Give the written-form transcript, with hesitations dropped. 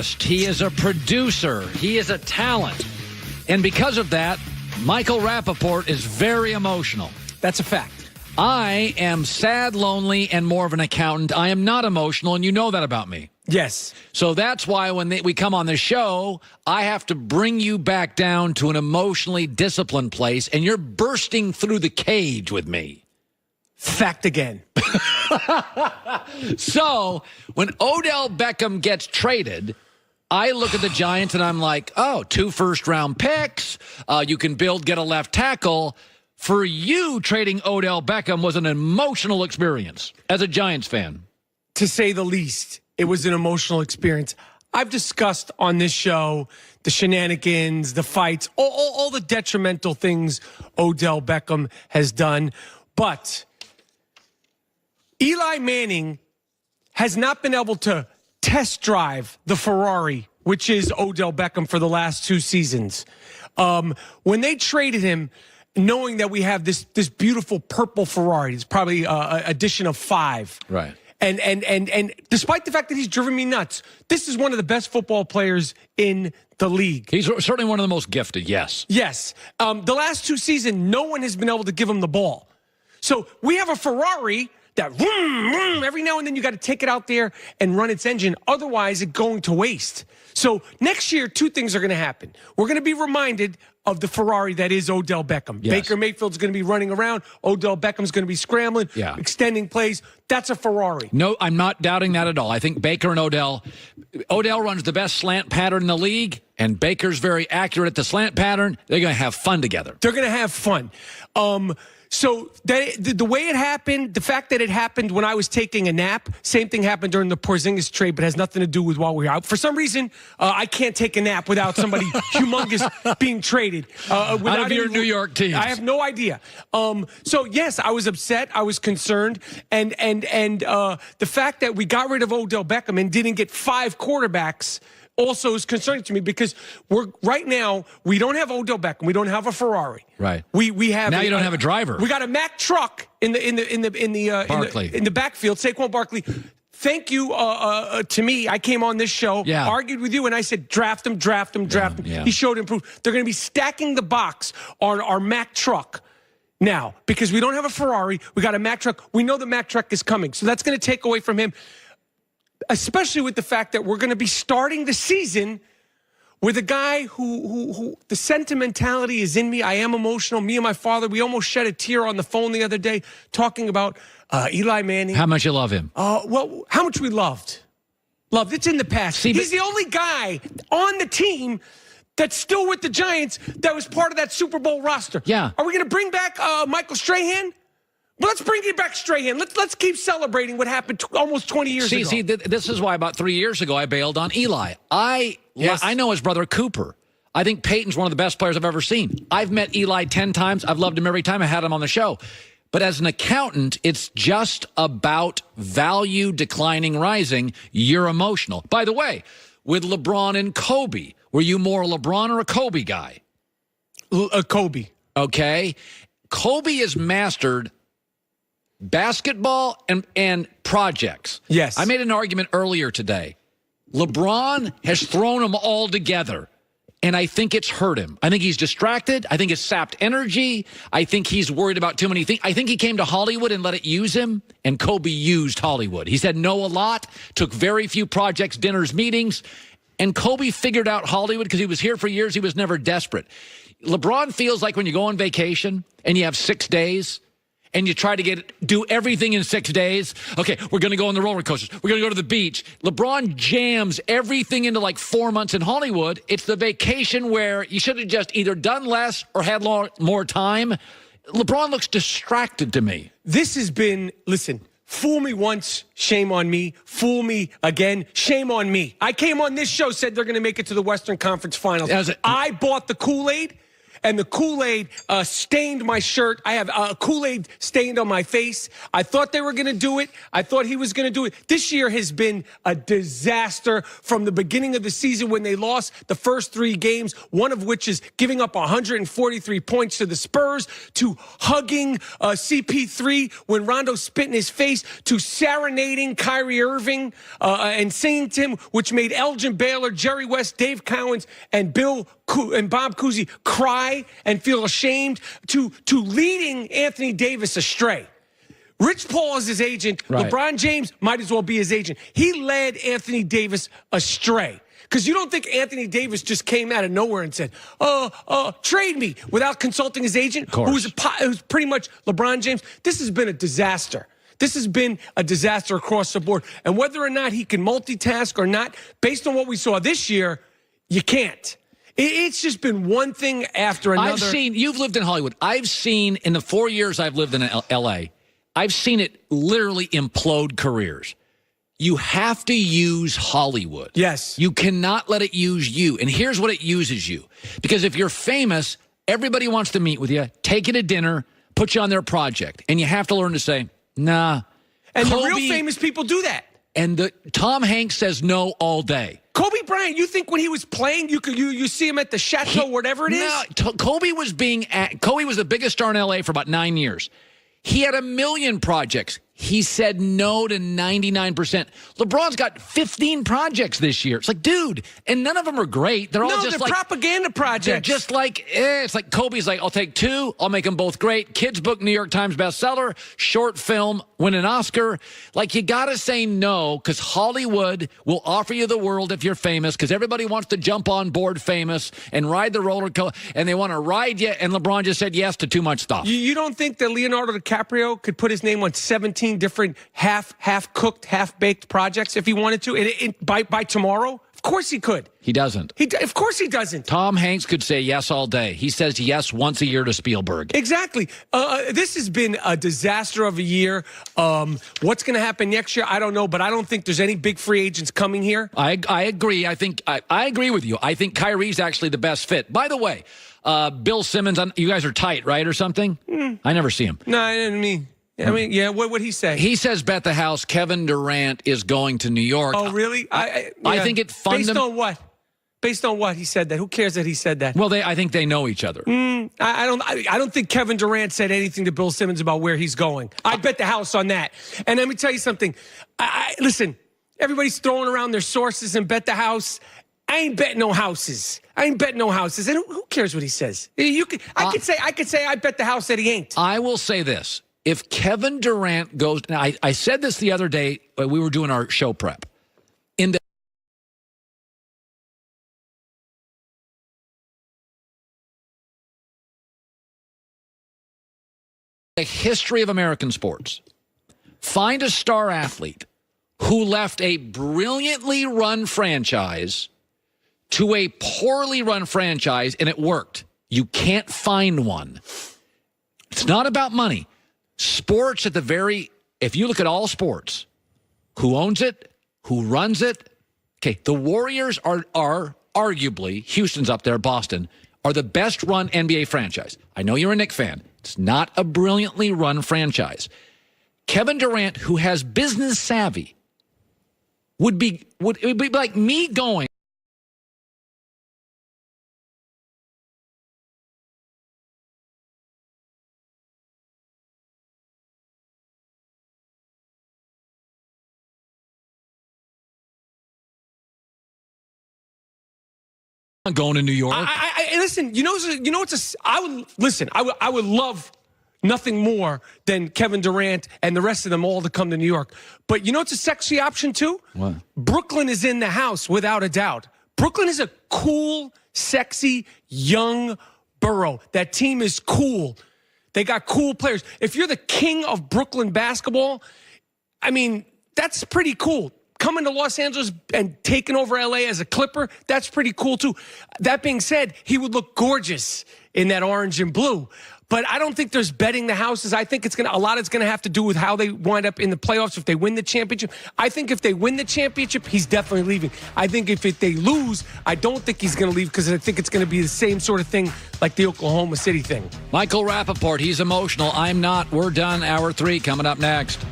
He is a producer. He is a talent. And because of that, Michael Rapaport is very emotional. That's a fact. I am sad, lonely, and more of an accountant. I am not emotional, and you know that about me. Yes. So that's why when we come on the show, I have to bring you back down to an emotionally disciplined place, and you're bursting through the cage with me. Fact again. So when Odell Beckham gets traded, I look at the Giants and I'm like, oh, 2 first-round picks. You can get a left tackle. For you, trading Odell Beckham was an emotional experience as a Giants fan. To say the least, it was an emotional experience. I've discussed on this show the shenanigans, the fights, all the detrimental things Odell Beckham has done. But Eli Manning has not been able to test drive the Ferrari, which is Odell Beckham, for the last 2 seasons. When they traded him, knowing that we have this beautiful purple Ferrari, it's probably an addition of 5. Right. And despite the fact that he's driven me nuts, this is one of the best football players in the league. He's certainly one of the most gifted, yes. Yes. The last 2 seasons, no one has been able to give him the ball. So we have a Ferrari that vroom, vroom, every now and then you got to take it out there and run its engine. Otherwise, it's going to waste. So next year, 2 things are going to happen. We're going to be reminded of the Ferrari that is Odell Beckham. Yes. Baker Mayfield's going to be running around. Odell Beckham's going to be scrambling, extending plays. That's a Ferrari. No, I'm not doubting that at all. I think Baker and Odell runs the best slant pattern in the league, and Baker's very accurate at the slant pattern. They're going to have fun together. They're going to have fun. So the way it happened, the fact that it happened when I was taking a nap, same thing happened during the Porzingis trade, but has nothing to do with while we were out. For some reason, I can't take a nap without somebody humongous being traded. Out of your New York teams. I have no idea. So yes, I was upset. I was concerned. And the fact that we got rid of Odell Beckham and didn't get 5 quarterbacks also is concerning to me, because right now we don't have Odell Beckham, we don't have a Ferrari. Right. We have now. You don't have a driver. We got a Mack truck in the backfield. Saquon Barkley. Thank you to me. I came on this show, argued with you, and I said draft him. Yeah. He showed improvement. They're going to be stacking the box on our Mack truck now because we don't have a Ferrari. We got a Mack truck. We know the Mack truck is coming, so that's going to take away from him. Especially with the fact that we're going to be starting the season with a guy who the sentimentality is in me. I am emotional. Me and my father, we almost shed a tear on the phone the other day talking about Eli Manning. How much you love him? Well, how much we loved. It's in the past. He's the only guy on the team that's still with the Giants that was part of that Super Bowl roster. Yeah. Are we going to bring back Michael Strahan? Well, let's bring it back Strahan. Let's keep celebrating what happened almost 20 years ago. See, this is why about 3 years ago I bailed on Eli. I know his brother Cooper. I think Peyton's one of the best players I've ever seen. I've met Eli 10 times. I've loved him every time I had him on the show. But as an accountant, it's just about value declining, rising. You're emotional. By the way, with LeBron and Kobe, were you more a LeBron or a Kobe guy? Kobe. Okay. Kobe has mastered basketball and projects. Yes. I made an argument earlier today. LeBron has thrown them all together, and I think it's hurt him. I think he's distracted. I think it's sapped energy. I think he's worried about too many things. I think he came to Hollywood and let it use him, and Kobe used Hollywood. He said no a lot, took very few projects, dinners, meetings, and Kobe figured out Hollywood because he was here for years. He was never desperate. LeBron feels like when you go on vacation and you have 6 days, and you try to do everything in 6 days. Okay, we're going to go on the roller coasters. We're going to go to the beach. LeBron jams everything into like 4 months in Hollywood. It's the vacation where you should have just either done less or had more time. LeBron looks distracted to me. This has been, listen, fool me once, shame on me. Fool me again, shame on me. I came on this show, said they're going to make it to the Western Conference Finals. I bought the Kool-Aid. and the Kool-Aid stained my shirt. I have Kool-Aid stained on my face. I thought they were going to do it. I thought he was going to do it. This year has been a disaster from the beginning of the season when they lost the first 3 games, one of which is giving up 143 points to the Spurs, to hugging CP3 when Rondo spit in his face, to serenading Kyrie Irving and singing to him, which made Elgin Baylor, Jerry West, Dave Cowens, and Bob Cousy cry and feel ashamed, to leading Anthony Davis astray. Rich Paul is his agent. Right. LeBron James might as well be his agent. He led Anthony Davis astray. Because you don't think Anthony Davis just came out of nowhere and said, trade me, without consulting his agent, who's pretty much LeBron James. This has been a disaster. This has been a disaster across the board. And whether or not he can multitask or not, based on what we saw this year, you can't. It's just been one thing after another. You've lived in Hollywood. I've seen, in the 4 years I've lived in L.A., I've seen it literally implode careers. You have to use Hollywood. Yes. You cannot let it use you. And here's what it uses you. Because if you're famous, everybody wants to meet with you, take you to dinner, put you on their project. And you have to learn to say, nah. And Kobe, the real famous people do that. And Tom Hanks says no all day. Kobe Bryant, you think when he was playing, you see him at the Chateau, whatever it is? No, Kobe was the biggest star in L.A. for about 9 years. He had 1 million projects. He said no to 99%. LeBron's got 15 projects this year. It's like, dude, and none of them are great. They're all just like propaganda projects. They're just like, it's like Kobe's like, I'll take 2. I'll make them both great. Kids book, New York Times bestseller. Short film, win an Oscar. Like, you got to say no, because Hollywood will offer you the world if you're famous, because everybody wants to jump on board famous and ride the roller coaster, and they want to ride you, and LeBron just said yes to too much stuff. You don't think that Leonardo DiCaprio could put his name on 17 different half-cooked, half-baked projects if he wanted to by tomorrow? Of course he could. He doesn't. Of course he doesn't. Tom Hanks could say yes all day. He says yes once a year to Spielberg. Exactly. This has been a disaster of a year. What's going to happen next year? I don't know, but I don't think there's any big free agents coming here. I agree. I agree with you. I think Kyrie's actually the best fit. By the way, Bill Simmons, you guys are tight, right, or something? I never see him. No, I didn't mean... I mean, yeah, what would he say? He says, bet the house, Kevin Durant is going to New York. Oh, really? I think it Based on what? Based on what he said that? Who cares that he said that? Well, I think they know each other. I don't think Kevin Durant said anything to Bill Simmons about where he's going. I bet the house on that. And let me tell you something. Listen, everybody's throwing around their sources and bet the house. I ain't betting no houses. And who cares what he says? I could say I bet the house that he ain't. I will say this. If Kevin Durant goes, now I said this the other day when we were doing our show prep. In the history of American sports, find a star athlete who left a brilliantly run franchise to a poorly run franchise, and it worked. You can't find one. It's not about money. Sports if you look at all sports, who owns it, who runs it? Okay, the Warriors are arguably, Houston's up there, Boston, are the best run NBA franchise. I know you're a Knicks fan. It's not a brilliantly run franchise. Kevin Durant, who has business savvy, it would be like me going, going to New York. Listen, I would love nothing more than Kevin Durant and the rest of them all to come to New York. But you know it's a sexy option too? What? Brooklyn is in the house without a doubt. Brooklyn is a cool, sexy, young borough. That team is cool. They got cool players. If you're the king of Brooklyn basketball, I mean, that's pretty cool. Coming to Los Angeles and taking over LA as a Clipper, that's pretty cool too. That being said, he would look gorgeous in that orange and blue. But I don't think there's betting the houses. I think a lot is going to have to do with how they wind up in the playoffs if they win the championship. I think if they win the championship, he's definitely leaving. I think if they lose, I don't think he's going to leave because I think it's going to be the same sort of thing like the Oklahoma City thing. Michael Rapaport, he's emotional. I'm not. We're done. Hour 3 coming up next.